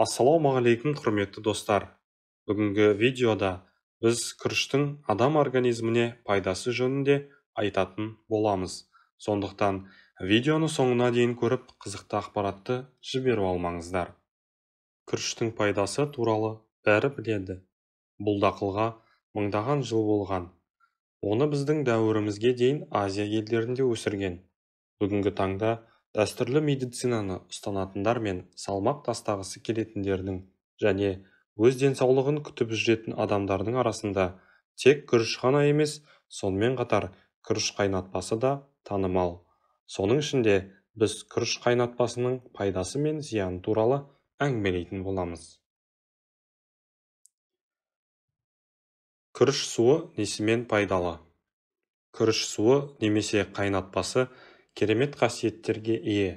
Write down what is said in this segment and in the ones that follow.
Ассалаумағалейкум, құрметті достар. Бүгінгі видеода біз күріштің адам организміне пайдасы жөнінде айтатын боламыз. Сондықтан видеоны соңына дейін көріп, қызықты ақпаратты жіберіп алмаңыздар. Күріштің пайдасы туралы бәрі біледі. Бұл дақылға мыңдаған жыл болған. Оны біздің дәуірімізге дейін Азия елдерінде өсірген. Бүгінгі таңда дәстүрлі медицинаны ұстанатындар мен салмақ тастағысы келетіндердің және өз денсаулығын күтіп жүретін адамдардың арасында тек күріш қана емес, сонымен қатар күріш қайнатпасы да танымал. Соның ішінде біз күріш қайнатпасының пайдасы мен зияны туралы әңгімелейтін боламыз. Күріш суы несімен пайдалы? Күріш суы немесе қайнатпасы керемет қасиеттерге ие.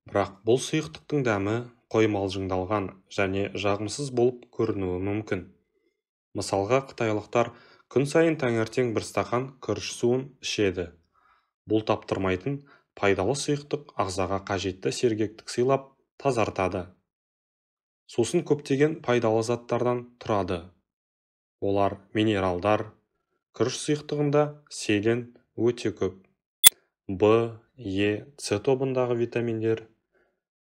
Бірақ бұл сұйықтықтың дәмі қоймалжыңдалған және жағымсыз болып көрінуі мүмкін. Мысалға, қытайлықтар күн сайын таңертең бір стақан күріш суын ішеді. Бұл таптырмайтын пайдалы сұйықтық ағзаға қажетті сергектік сыйлап тазартады. Сусын көптеген пайдалы заттардан тұрады. Олар минералдар. Күріш сұйықтығында селен өте көп. В, Е, С тобындағы витаминдер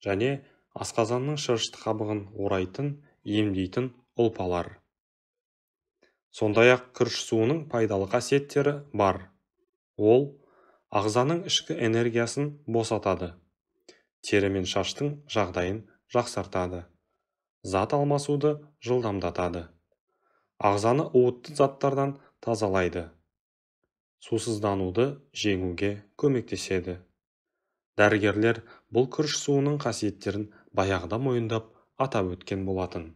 және асқазанның шырышты қабығын орайтын, емдейтін ұлпалар. Сондай-ақ күріш суының пайдалы қасиеттері бар. Ол ағзаның ішкі энергиясын босатады. Тері мен шаштың жағдайын жақсартады. Зат алмасуды жылдамдатады. Ағзаны уытты заттардан тазалайды. Сусыздануды жеңуге көмектеседі. Дәрігерлер бұл күріш суының қасиеттерін баяғыда мойындап атап өткен болатын.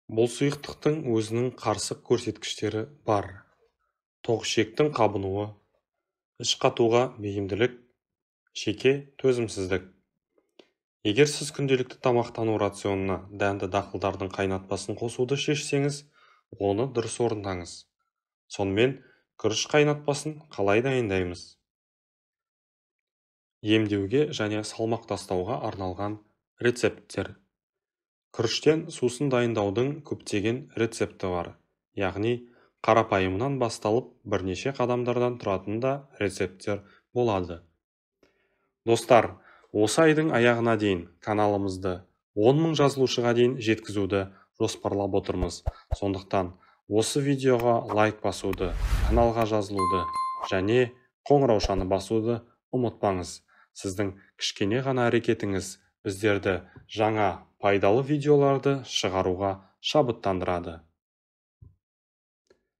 Бұл сұйықтықтың өзінің қарсық көрсеткіштері бар. Тоқ-ішектің қабынуы, іш қатуға бейімділік, шеке төзімсіздік. Егер сіз күнделікті тамақтану рационына дәнді дақылдардың қайнатпасын қосуды шешсеңіз, оны дұрыс орындаңыз. Сонымен күріш қайнатпасын қалай дайындаймыз? Емдеуге және салмақ тастауға арналған рецепттер. Күріштен сусын дайындаудың көптеген рецепті бар. Яғни, қарапайымынан басталып бірнеше қадамдардан тұратын да рецепттер болады. Достар, осы айдың аяғына дейін каналымызды 10 000 жазылушыға дейін жеткізуді жоспарлап отырмыз. Сондықтан осы видеоға лайк басуды, каналға жазылуды және қоңыраушаны басуды ұмытпаңыз. Сіздің кішкене ғана әрекетіңіз біздерді жаңа пайдалы видеоларды шығаруға шабыттандырады.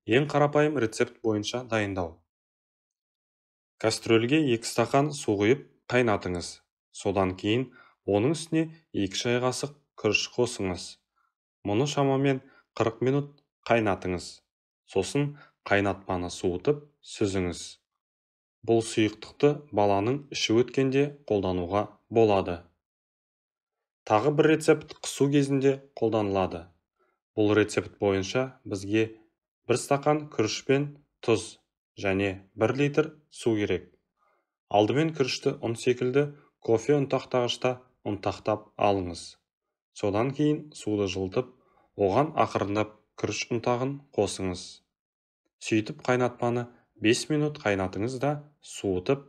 Ең қарапайым рецепт бойынша дайындау. Кастрөлге 2 стақан су құйып қайнатыңыз. Содан кейін оның үстіне 2 шай қасық күріш қосыңыз. Мұны шамамен 40 минут қайнатыңыз. Сосын қайнатпаны суытып сүзіңіз. Бұл сұйықтықты баланың іші өткенде қолдануға болады. Тағы бір рецепт қысу кезінде қолданылады. Бұл рецепт бойынша бізге 1 стақан күріш пен тұз және 1 литр су керек. Алдымен күрішті ұн секілді кофе ұнтақтағышта ұнтақтап алыңыз. Содан кейін суды жылытып, оған ақырындап күріш ұнтағын қосыңыз. Сөйтіп қайнатпаны 5 минут қайнатыңыз да суытып,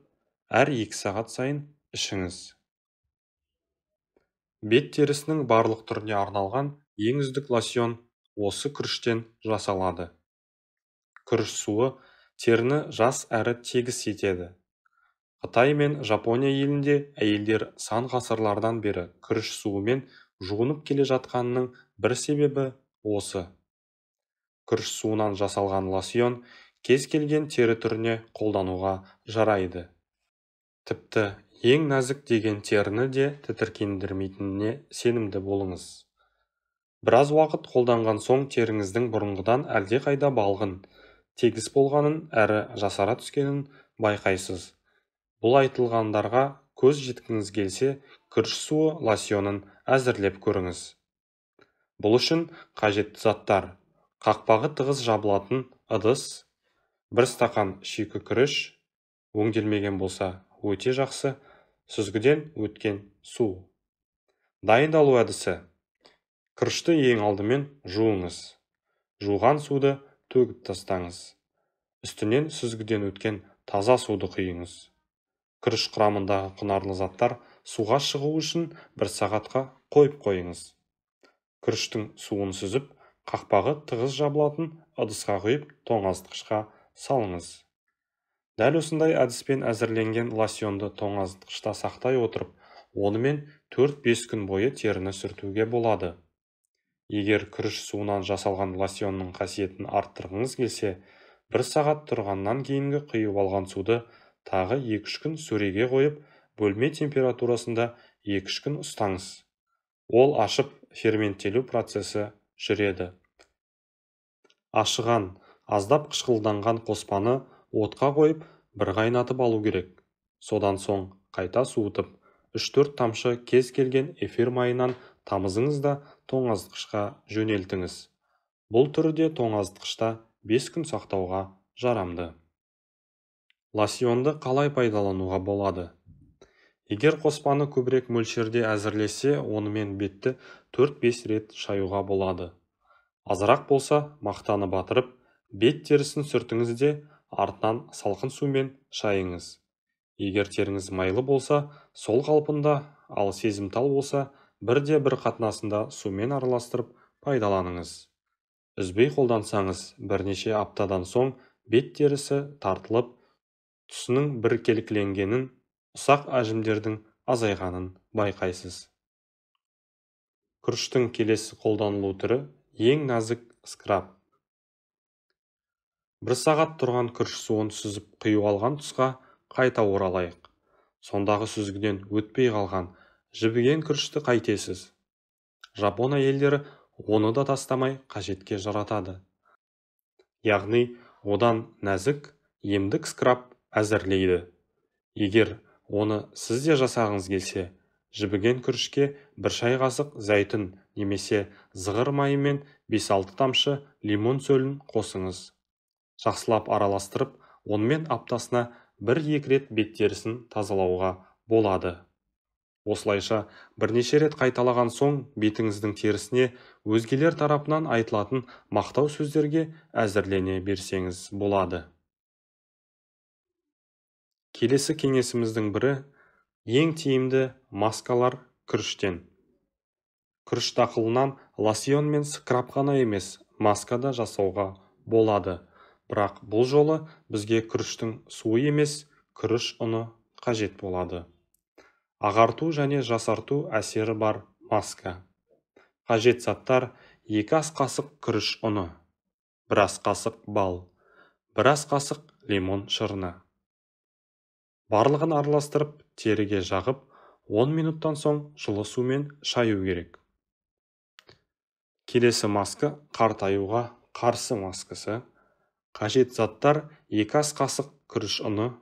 әр 2 сағат сайын ішіңіз. Бет терісінің барлық түріне арналған ең үздік лосьон осы күріштен жасалады. Күріш суы теріні жас әрі тегіс етеді. Қытай мен Жапония елінде әйелдер сан ғасырлардан бері күріш суымен жуынып келе жатқанының бір себебі осы. Күріш суынан жасалған лосьон кез келген тері түріне қолдануға жарайды. Тіпті ең нәзік деген теріні де тітіркендірмейтініне сенімді болыңыз. Біраз уақыт қолданған соң теріңіздің бұрынғыдан әлдеқайда балғын, тегіс болғанын әрі жасара түскенін байқайсыз. Бұл айтылғандарға көз жеткіңіз келсе, күріш суы лосьонын әзірлеп көріңіз. Бұл үшін қажетті заттар: қақпағы тығыз жабылатын ыдыс, 1 стақан шикі күріш, өңделмеген болса өте жақсы, сүзгіден өткен су. Дайындалу әдісі: Күрішті ең алдымен жуыңыз. Жуған суды төгіп тастаңыз. Үстінен сүзгіден өткен таза суды құйыңыз. Күріш құрамындағы құнарлы заттар суға шығу үшін 1 сағатқа қойып қойыңыз. Күріштің суын сүзіп, қақпағы тығыз жабылатын ыдысқа құйып, тоңазытқышқа салыңыз. Дәл осындай әдіспен әзірленген лосьонды тоңазытқышта сақтай отырып, онымен 4-5 күн бойы теріні сүртуге болады. Егер күріш суынан жасалған лосьонның қасиетін арттырғыңыз келсе, 1 сағат тұрғаннан кейінгі құйып алған суды тағы 2-3 күн сөреге қойып, бөлме температурасында 2-3 күн ұстаңыз. Ол ашып, ферменттелу процесі жүреді. Ашыған, аздап қышқылданған қоспаны отқа қойып, бір қайнатып алу керек. Содан соң қайта суытып, 3-4 тамшы кез келген эфир майынан тамызыңыз да тоңазытқышқа жөнелтіңіз. Бұл түрде тоңазытқышта 5 күн сақтауға жарамды. Лосьонды қалай пайдалануға болады? Егер қоспаны көбірек мөлшерде әзірлесе, онымен бетті 4-5 рет шаюға болады. Азырақ болса, мақтаны батырып, бет терісін сүртіңіз де, артынан салқын сумен шайыңыз. Егер теріңіз майлы болса, сол қалпында, ал сезімтал болса, 1-1 қатынасында сумен араластырып пайдаланыңыз. Үзбей қолдансаңыз, бірнеше аптадан соң бет терісі тартылып, түсінің біркелкіленгенін, ұсақ әжімдердің азайғанын байқайсыз. Күріштің келесі қолданылу түрі ең нәзік скраб. 1 сағат тұрған күріш суын сүзіп құйып алған тұсқа қайта оралайық. Сондағы сүзгіден өтпей қалған жібіген күрішті қайтесіз. Жапон әйелдері оны да тастамай қажетке жаратады. Яғни, одан нәзік, емдік скраб әзірлейді. Егер оны сіз де жасағыңыз келсе, жібіген күрішке 1 шай қасық зәйтүн немесе зығыр майы мен 5-6 тамшы лимон сөлін қосыңыз. Жақсылап араластырып, онымен аптасына 1-2 рет бет терісін тазалауға болады. Осылайша, бірнеше рет қайталаған соң, бетіңіздің терісіне өзгелер тарапынан айтылатын мақтау сөздерге әзірлене берсеңіз болады. Келесі кеңесіміздің бірі ең тиімді маскалар күріштен. Күріш дақылынан лосьон мен скраб қана емес, маска да жасауға болады. Бірақ бұл жолы бізге күріштің суы емес, күріш ұны қажет болады. Ағарту және жасарту әсері бар маска. Қажет заттар: 2 ас қасық күріш ұны, 1 ас қасық бал, 1 ас қасық лимон шырыны. Барлығын араластырып, теріге жағып, 10 минуттан соң жылы сумен шаю керек. Келесі маска қартаюға қарсы маскасы. Қажет заттар: 2 ас қасық күріш ұны,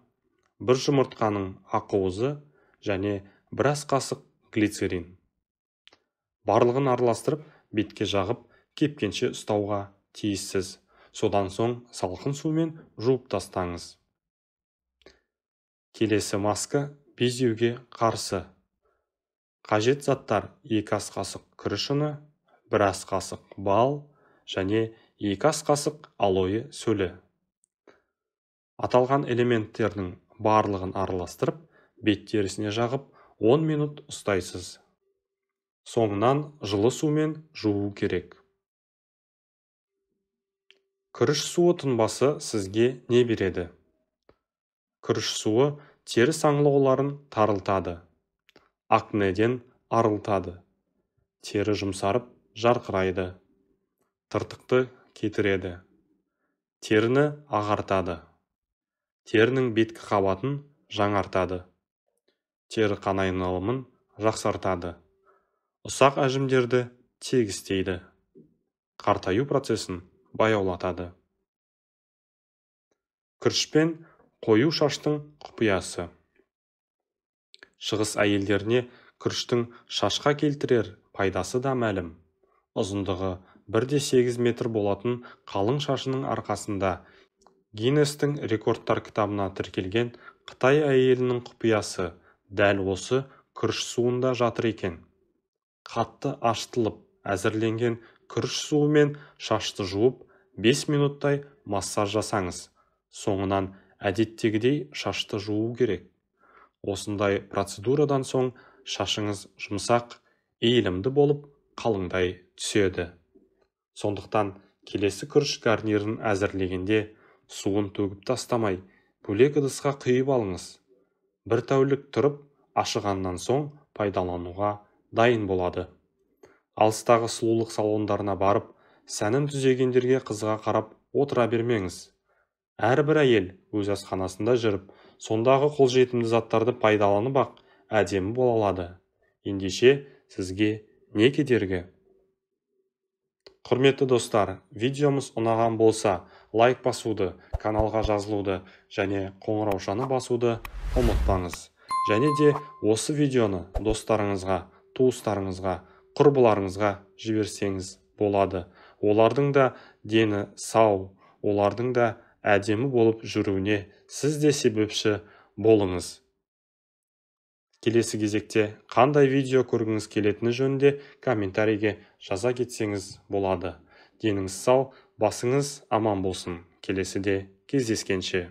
1 жұмыртқаның ақуызы және 1 ас қасық глицерин. Барлығын араластырып, бетке жағып, кепкенше ұстауға тиіссіз. Содан соң салқын сумен жуып тастаңыз. Келесі маска безеуге қарсы. Қажет заттар: 2 ас қасық күріш ұны, 1 ас қасық бал және 2 ас қасық алоэ сөлі. Аталған элементтердің барлығын араластырып, бет терісіне жағып, 10 минут ұстайсыз. Соңынан жылы сумен жуу керек. Күріш суы тұнбасы сізге не береді? Күріш суы тері саңылауларын тарылтады, акнеден арылтады, тері жұмсарып жарқырайды, тыртықты кетіреді, теріні ағартады, терінің беткі қабатын жаңартады, тері қан айналымын жақсартады, ұсақ әжімдерді тегістейді, қартаю процесін баяулатады. Күрішпен қою шаштың құпиясы. Шығыс әйелдеріне күріштің шашқа келтірер пайдасы да мәлім. Ұзындығы 1,8 метр болатын қалың шашының арқасында Гиннестің рекордтар кітабына тіркелген Қытай әйелінің құпиясы дәл осы күріш суында жатыр екен. Қатты ашытылып, әзірленген күріш суымен шашты жуып 5 минуттай массаж жасаңыз. Соңынан әдеттегідей шашты жуу керек. Осындай процедурадан соң шашыңыз жұмсақ, иілімді болып, қалыңдай түседі. Сондықтан келесі күріш гарнирін әзірлегенде суын төгіп тастамай, бөлек ыдысқа құйып алыңыз. Бір тәулік тұрып, ашығаннан соң пайдалануға дайын болады. Алыстағы сұлулық салондарына барып, сәнін түзегендерге қызыға қарап отыра бермеңіз. Әрбір әйел өз асханасында жүріп, сондағы қолжетімді заттарды пайдаланып-ақ әдемі бола алады. Ендеше сізге не кедергі? Құрметті достар, видеомыз ұнаған болса, лайк басуды, каналға жазылуды және қоңыраушаны басуды ұмытпаңыз. Және де осы видеоны достарыңызға, туыстарыңызға, құрбыларыңызға жіберсеңіз болады. Олардың да дені сау, олардың да әдемі болып жүруіне сіз де себепші болыңыз. Келесі кезекте қандай видео көргіңіз келетіні жөнінде комментарийге жаза кетсеңіз болады. Деніңіз сау, басыңыз аман болсын. Келесіде кездескенше.